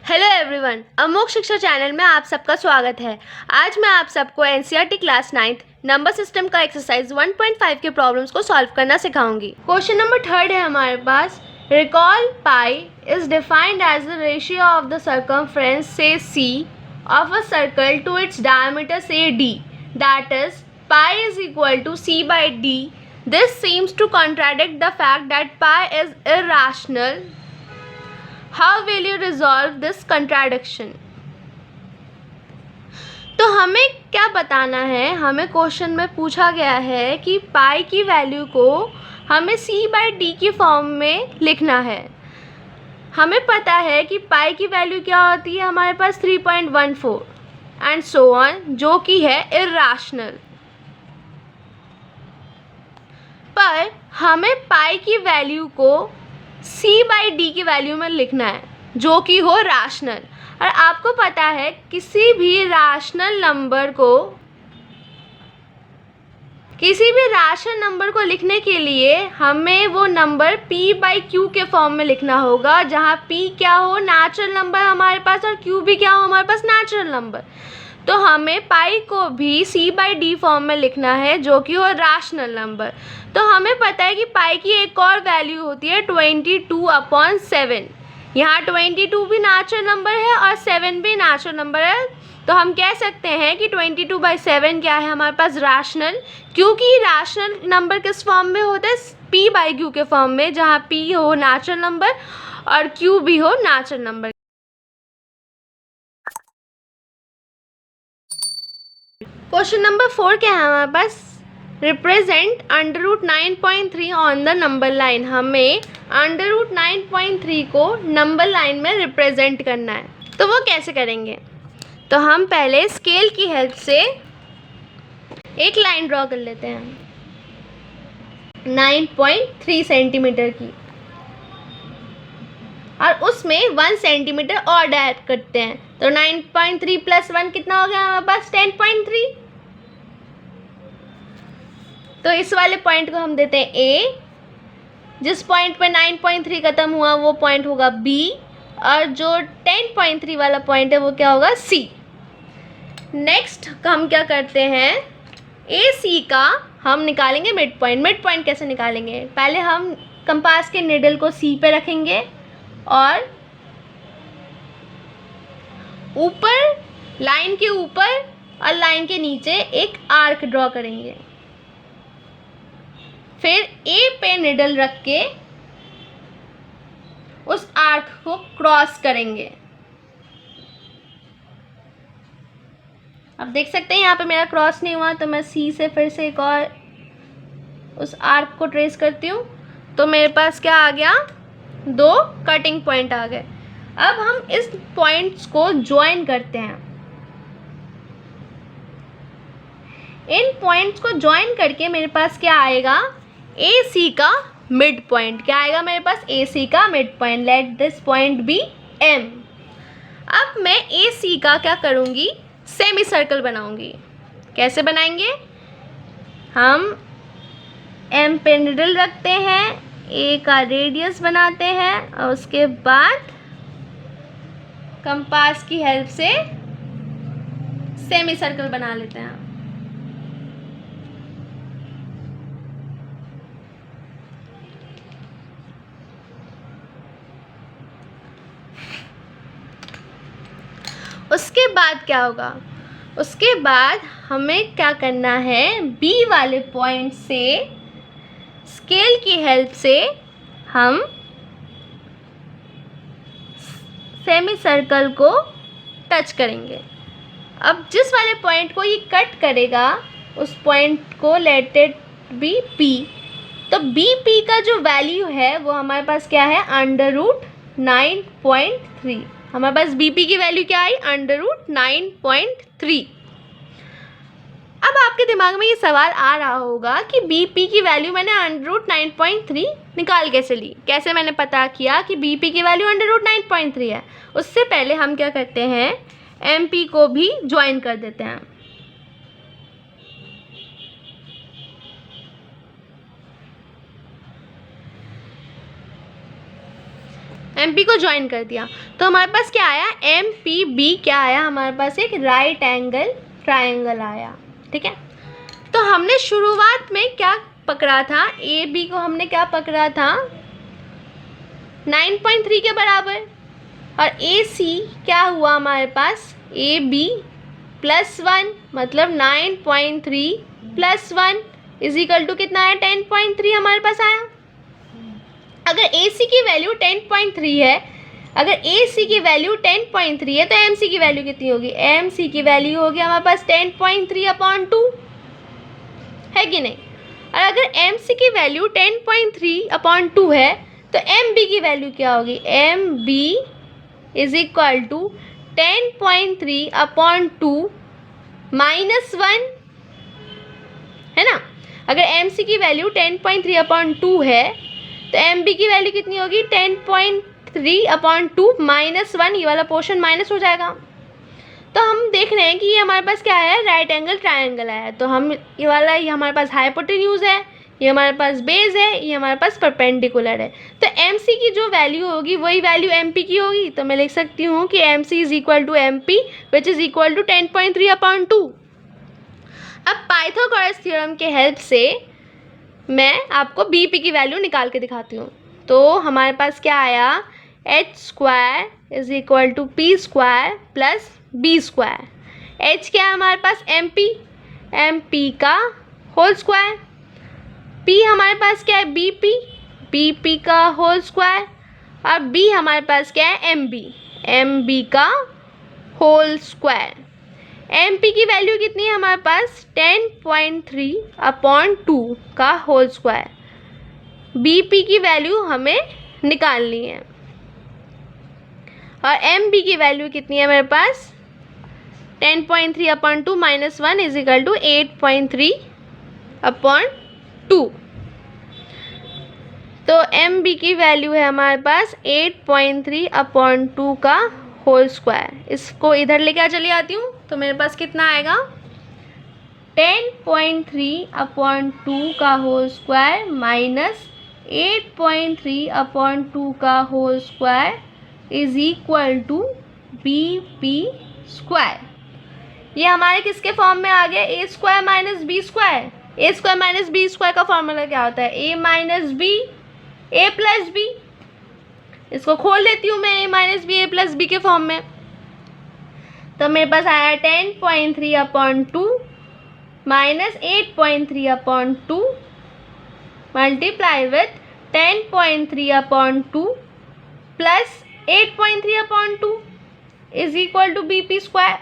Hello everyone, अमोघ शिक्षा channel में आप सबका स्वागत है। आज मैं आप सबको NCERT class 9th number system का एक्सरसाइज 1.5 के प्रॉब्लम्स को सॉल्व करना सिखाऊंगी। क्वेश्चन नंबर 3 है हमारे पास। Recall pi is defined as the ratio of the circumference से C of a circle to its diameter से D, that is pi is equal to C by D. This seems to contradict the fact that pi is irrational. How will you resolve this contradiction? तो हमें क्या बताना है, हमें question में पूछा गया है कि पाई की वैल्यू को हमें c बाई डी की फॉर्म में लिखना है। हमें पता है कि पाई की वैल्यू क्या होती है हमारे पास 3.14 एंड सो ऑन, जो कि है इर्रेशनल। पर हमें पाई की वैल्यू को c बाई डी की वैल्यू में लिखना है जो कि हो रैशनल। और आपको पता है किसी भी रैशनल नंबर को लिखने के लिए हमें वो नंबर p बाई क्यू के फॉर्म में लिखना होगा, जहाँ p क्या हो, नेचुरल नंबर हमारे पास, और q भी क्या हो हमारे पास, नेचुरल नंबर। तो हमें पाई को भी c बाई डी फॉर्म में लिखना है जो कि हो रैशनल नंबर। तो हमें पता है कि पाई की एक और वैल्यू होती है 22/7। यहाँ 22 भी नेचुरल नंबर है और 7 भी नेचुरल नंबर है। तो हम कह सकते हैं कि 22/7 क्या है हमारे पास, रैशनल। क्योंकि रैशनल नंबर किस फॉर्म में होता है, p बाई क्यू के फॉर्म में, जहाँ p हो नेचुरल नंबर और q भी हो नेचुरल नंबर। क्वेश्चन नंबर 4 क्या है हमारे पास। Represent √9.3 on the number line. हमें √9.3 को नंबर लाइन में रिप्रेजेंट करना है। तो वो कैसे करेंगे, तो हम पहले स्केल की हेल्प से एक लाइन ड्रॉ कर लेते हैं 9.3 सेंटीमीटर की, और उसमें 1 सेंटीमीटर और ऐड करते हैं। तो 9.3 + 1 कितना हो गया हमारे पास, 10.3। तो इस वाले पॉइंट को हम देते हैं A। जिस पॉइंट पे 9.3 खत्म हुआ वो पॉइंट होगा B, और जो 10.3 वाला पॉइंट है वो क्या होगा, C। नेक्स्ट हम क्या करते हैं, AC का हम निकालेंगे मिड पॉइंट। मिड पॉइंट कैसे निकालेंगे, पहले हम कंपास के निडल को C पे रखेंगे और ऊपर, लाइन के ऊपर और लाइन के नीचे एक आर्क ड्रॉ करेंगे। फिर A पे निडल रख के उस आर्क को क्रॉस करेंगे। अब देख सकते हैं यहाँ पे मेरा क्रॉस नहीं हुआ, तो मैं C से फिर से एक और उस आर्क को ट्रेस करती हूँ। तो मेरे पास क्या आ गया, 2 कटिंग पॉइंट आ गए। अब हम इस पॉइंट्स को ज्वाइन करते हैं। इन पॉइंट्स को ज्वाइन करके मेरे पास क्या आएगा, AC का मिड पॉइंट। क्या आएगा मेरे पास, AC का mid point. Let this point be M। अब मैं AC का क्या करूँगी, सेमी सर्कल बनाऊँगी। कैसे बनाएंगे, हम M पे निडल रखते हैं, A का रेडियस बनाते हैं और उसके बाद कंपास की हेल्प से सेमी सर्कल बना लेते हैं। उसके बाद क्या होगा, उसके बाद हमें क्या करना है, B वाले पॉइंट से स्केल की हेल्प से हम सेमी सर्कल को टच करेंगे। अब जिस वाले पॉइंट को ये कट करेगा उस पॉइंट को लेट इट बी P। तो BP का जो वैल्यू है वो हमारे पास क्या है, √9.3। हमारे पास BP की वैल्यू क्या आई, √9.3। अब आपके दिमाग में ये सवाल आ रहा होगा कि BP की वैल्यू मैंने √9.3 निकाल कैसे ली, कैसे मैंने पता किया कि BP की वैल्यू √9.3 है। उससे पहले हम क्या करते हैं, MP को भी ज्वाइन कर देते हैं। एम पी को ज्वाइन कर दिया, तो हमारे पास क्या आया, एम पी बी क्या आया, हमारे पास एक राइट एंगल ट्राइंगल आया। ठीक है, तो हमने शुरुआत में क्या पकड़ा था, ए बी को हमने क्या पकड़ा था 9.3 के बराबर, और ए सी क्या हुआ हमारे पास, ए बी +1 मतलब 9.3 +1 इज इक्वल टू कितना है 10.3 हमारे पास आया। अगर ए सी की वैल्यू 10.3 है, अगर ए सी की वैल्यू 10.3 है तो एम सी की वैल्यू कितनी होगी, एम सी की वैल्यू होगी हमारे पास 10.3/2 है कि नहीं। और अगर एम सी की वैल्यू 10.3/2 है तो एम बी की वैल्यू क्या होगी, M B is equal to 10.3/2 -1 है ना। अगर एम सी की वैल्यू 10.3/2 है तो एम बी की वैल्यू कितनी होगी 10.3/2 -1, ये वाला पोर्शन माइनस हो जाएगा। तो हम देख रहे हैं कि ये हमारे पास क्या है, राइट एंगल ट्रायंगल है। तो हम ये वाला, ये हमारे पास हाइपोटेन्यूज है, ये हमारे पास बेस है, ये हमारे पास परपेंडिकुलर है। तो एम सी की जो वैल्यू होगी वही वैल्यू एम पी की होगी। तो मैं लिख सकती हूँ कि M C is equal to M P which is equal to 10.3/2। अब पाइथागोरस थ्योरम के हेल्प से मैं आपको बी पी की वैल्यू निकाल के दिखाती हूँ। तो हमारे पास क्या आया, h² is equal to p² plus b²। h क्या है हमारे पास, एम पी का होल स्क्वायर, p हमारे पास क्या है बी पी का होल स्क्वायर, और b हमारे पास क्या है एम बी का होल स्क्वायर। एम पी की वैल्यू कितनी है हमारे पास 10.3/2 का होल स्क्वायर, बी पी की वैल्यू हमें निकालनी है, और एम बी की वैल्यू कितनी है मेरे पास 10.3/2 -1 इज इक्वल टू 8.3/2। तो एम बी की वैल्यू है हमारे पास 8.3/2 का होल स्क्वायर। इसको इधर लेके चली आती हूँ तो मेरे पास कितना आएगा 10.3/2 का होल स्क्वायर माइनस 8.3/2 का whole square is equal to B P square. ये हमारे किसके फॉर्म में आ गया, a² - b²। a² - b² का फॉर्मूला क्या होता है, a - b a + b। इसको खोल देती हूँ मैं, a - b a + b के फॉर्म में। तो मेरे पास आया 10.3/2 minus 8.3/2 multiply with 10.3/2 plus 8.3/2 is equal to B P square.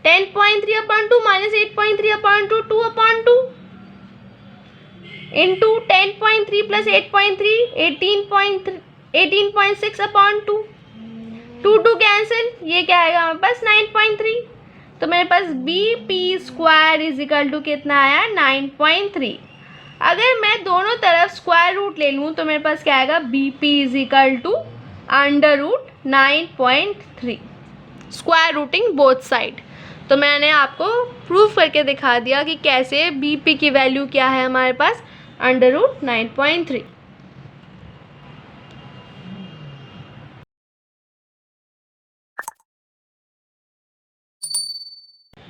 10.3/2 minus 8.3/2 2/2 into 10.3 plus 8.3 18.6/2 2 cancel, ये क्या आएगा हमारे पास 9.3। तो मेरे पास B P square is equal to कितना आया 9.3। अगर मैं दोनों तरफ स्क्वायर रूट ले लूँ तो मेरे पास क्या आएगा B P is equal to √9.3, square rooting both side. तो मैंने आपको प्रूफ करके दिखा दिया कि कैसे बी पी की वैल्यू क्या है हमारे पास √9.3।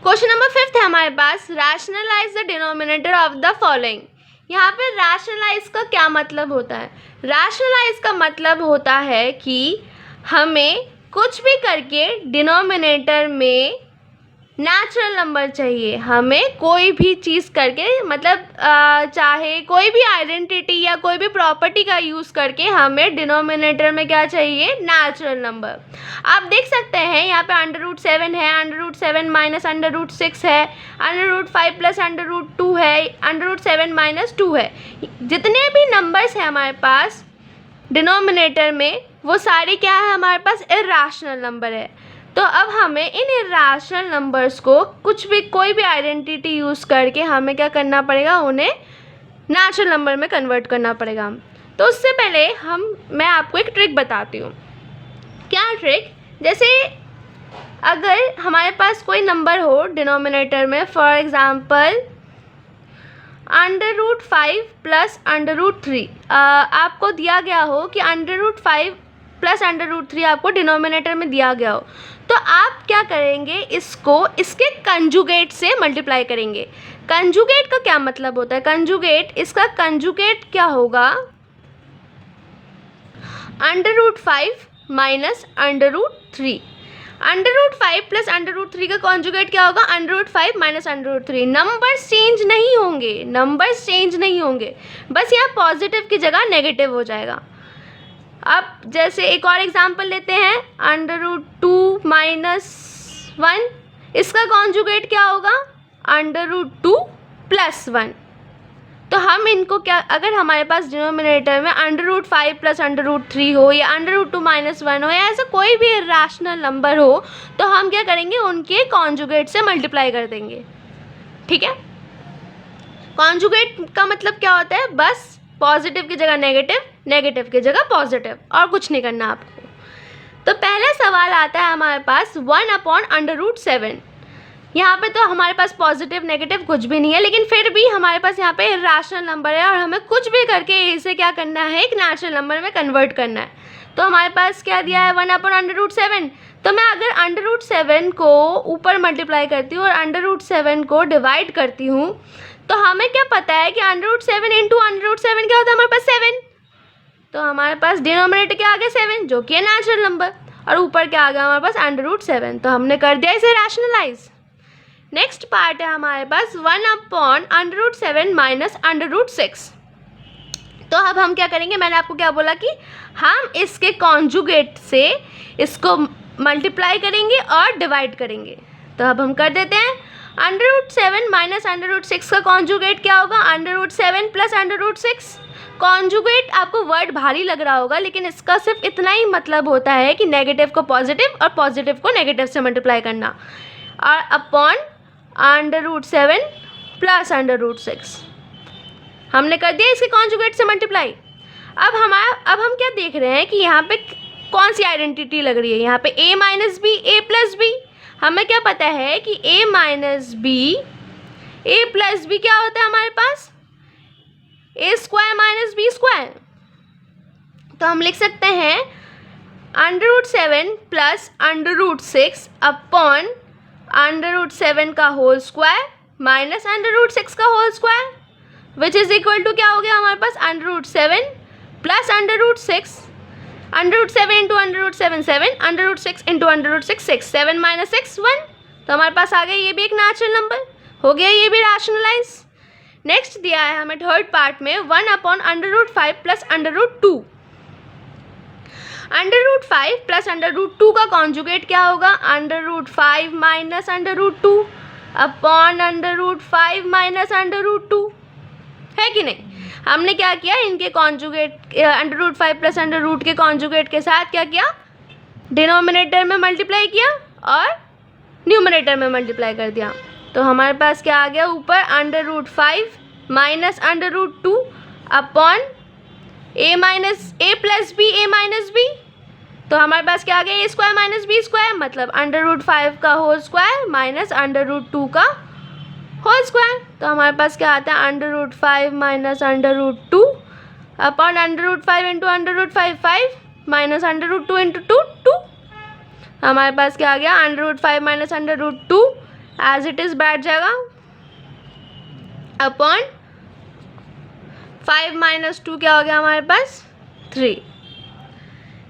क्वेश्चन नंबर 5 है हमारे पास, rationalise the denominator of the following. यहाँ पे रैशनलाइज का क्या मतलब होता है, रैशनलाइज का मतलब होता है कि हमें कुछ भी करके डिनोमिनेटर में नेचुरल नंबर चाहिए। हमें कोई भी चीज़ करके मतलब चाहे कोई भी आइडेंटिटी या कोई भी प्रॉपर्टी का यूज़ करके हमें डिनोमिनेटर में क्या चाहिए नेचुरल नंबर। आप देख सकते हैं यहाँ पे √7 है, √7 माइनस √6 है, √5 प्लस √2 है, √7 - 2 है। जितने भी नंबर्स हैं हमारे पास डिनोमिनेटर में वो सारे क्या है हमारे पास इर्रेशनल नंबर है। तो अब हमें इन इर्रेशनल नंबर्स को कुछ भी कोई भी आइडेंटिटी यूज़ करके हमें क्या करना पड़ेगा, उन्हें नेचुरल नंबर में कन्वर्ट करना पड़ेगा। तो उससे पहले मैं आपको एक ट्रिक बताती हूँ। क्या ट्रिक, जैसे अगर हमारे पास कोई नंबर हो डिनोमिनेटर में, फॉर एग्ज़ाम्पल √5 प्लस √3 आपको दिया गया हो कि √5 प्लस √3 आपको डिनोमिनेटर में दिया गया हो, तो आप क्या करेंगे, इसको इसके कंजुगेट से मल्टीप्लाई करेंगे। कंजुगेट का क्या मतलब होता है? कंजुगेट, इसका कंजुगेट क्या होगा? √5 माइनस √3। √5 प्लस √3 का कॉन्जुगेट क्या होगा? √5 माइनस √3। नंबर्स चेंज नहीं होंगे, नंबर्स चेंज नहीं होंगे, बस यहाँ पॉजिटिव की जगह नेगेटिव हो जाएगा। अब जैसे एक और एग्जांपल लेते हैं, √2 माइनस 1, इसका कॉन्जुगेट क्या होगा? √2 प्लस 1। तो हम इनको क्या, अगर हमारे पास डिनोमिनेटर में √5 प्लस √3 हो या √2 माइनस 1 हो या ऐसा कोई भी इरेशनल नंबर हो, तो हम क्या करेंगे, उनके कॉन्जुगेट से मल्टीप्लाई कर देंगे। ठीक है, कॉन्जुगेट का मतलब क्या होता है? बस पॉजिटिव की जगह नेगेटिव, नेगेटिव की जगह पॉजिटिव, और कुछ नहीं करना आपको। तो पहला सवाल आता है हमारे पास 1/√7। यहाँ पे तो हमारे पास पॉजिटिव नेगेटिव कुछ भी नहीं है, लेकिन फिर भी हमारे पास यहाँ पे इरेशनल नंबर है और हमें कुछ भी करके इसे क्या करना है, एक नेचुरल नंबर में कन्वर्ट करना है। तो हमारे पास क्या दिया है? 1/√7। तो मैं अगर √7 को ऊपर मल्टीप्लाई करती हूँ और √7 को डिवाइड करती हूँ, तो हमें क्या पता है कि √7 इंटू √7 क्या होता है? हमारे पास 7। तो हमारे पास डिनोमिनेटर क्या आ गया? 7, जो कि है नेचुरल नंबर, और ऊपर क्या आ गया हमारे पास? √7। तो हमने कर दिया इसे रैशनलाइज। नेक्स्ट पार्ट है हमारे पास 1/√7 माइनस √6। तो अब हम क्या करेंगे, मैंने आपको क्या बोला कि हम इसके कॉन्जुगेट से इसको मल्टीप्लाई करेंगे और डिवाइड करेंगे। तो अब हम कर देते हैं, √7 माइनस √6 का कॉन्जुगेट क्या होगा? √7 प्लस √6। कॉन्जुगेट आपको वर्ड भारी लग रहा होगा, लेकिन इसका सिर्फ इतना ही मतलब होता है कि नेगेटिव को पॉजिटिव और पॉजिटिव को नेगेटिव से मल्टीप्लाई करना, और अपॉन √7 प्लस √6 हमने कर दिया इसके कॉन्जुगेट से मल्टीप्लाई। अब हम क्या देख रहे हैं कि यहाँ पे कौन सी आइडेंटिटी लग रही है? यहाँ पे a minus B, a plus B. हमें क्या पता है कि a minus B, a plus B क्या होता है हमारे पास? a² minus b²। तो हम लिख सकते हैं √7 प्लस √6 अपॉन √7 का होल स्क्वायर माइनस √6 का whole square, which is equal to क्या हो गया हमारे पास? √7 प्लस √6, √7 इंटू √7 7, √6 इंटू √6 6, 7 माइनस 6 1। तो हमारे पास आ गया ये भी एक नेचुरल नंबर, हो गया ये भी रैशनलाइज। नेक्स्ट दिया है हमें थर्ड पार्ट में 1/√5 प्लस √2। √5 प्लस √2 का कॉन्जुगेट क्या होगा? √5 माइनस √2 अपॉन √5 माइनस √2, है कि नहीं? हमने क्या किया, इनके कॉन्जुगेट √5 प्लस √रूट के कॉन्जुगेट के साथ क्या किया? डिनोमिनेटर में मल्टीप्लाई किया और न्यूमरेटर में मल्टीप्लाई कर दिया। तो हमारे पास क्या आ गया ऊपर? √5 minus √2 upon a plus B, a minus B. तो हमारे पास क्या आ गया? a² माइनस b², मतलब √5 का होल स्क्वायर माइनस √2 का होल स्क्वायर। तो हमारे पास क्या आता है? √5 minus √2 upon √5 into √5 5 minus √2 into 2 2। हमारे पास क्या आ गया? √5 माइनस √2 एज इट इज़ बैठ जाएगा अपॉन 5 माइनस 2 क्या हो गया हमारे पास? 3।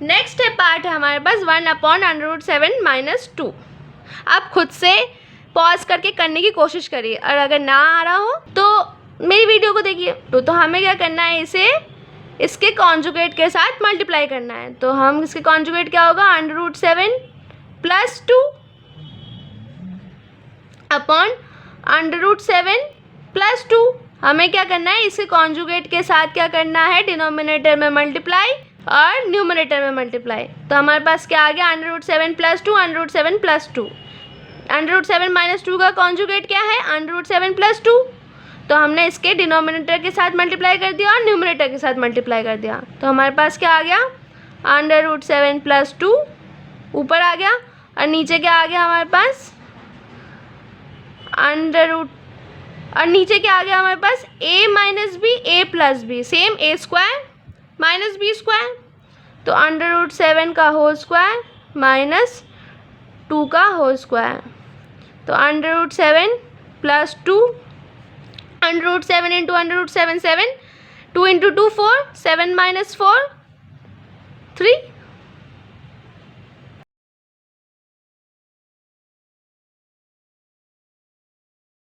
नेक्स्ट है पार्ट है हमारे पास 1/√7 माइनस 2। आप खुद से पॉज करके करने की कोशिश करिए, और अगर ना आ रहा हो तो मेरी वीडियो को देखिए। तो हमें क्या करना है, इसे इसके कॉन्जुगेट के साथ मल्टीप्लाई करना है। तो हम इसके कॉन्जुगेट क्या होगा? √7 प्लस 2 अपॉन √7 प्लस 2। हमें क्या करना है, इसे कॉन्जुगेट के साथ क्या करना है? डिनोमिनेटर में मल्टीप्लाई और न्यूमरेटर में मल्टीप्लाई। तो हमारे पास क्या आ गया? √7 प्लस 2, √7 प्लस 2। √7 माइनस 2 का कॉन्जुगेट क्या है? √7 प्लस 2। तो हमने इसके डिनोमिनेटर के साथ मल्टीप्लाई कर दिया और न्यूमरेटर के साथ मल्टीप्लाई कर दिया। तो हमारे पास क्या आ गया? √7 प्लस 2 ऊपर आ गया, और नीचे क्या आ गया हमारे पास? और नीचे क्या आ गया हमारे पास, a minus B A plus B, same A square minus B square, तो √7 का होल स्क्वायर माइनस 2 का होल स्क्वायर, तो √7 प्लस 2, √7 इंटू √7 7, 2 इंटू 2 4, 7 माइनस 4 3,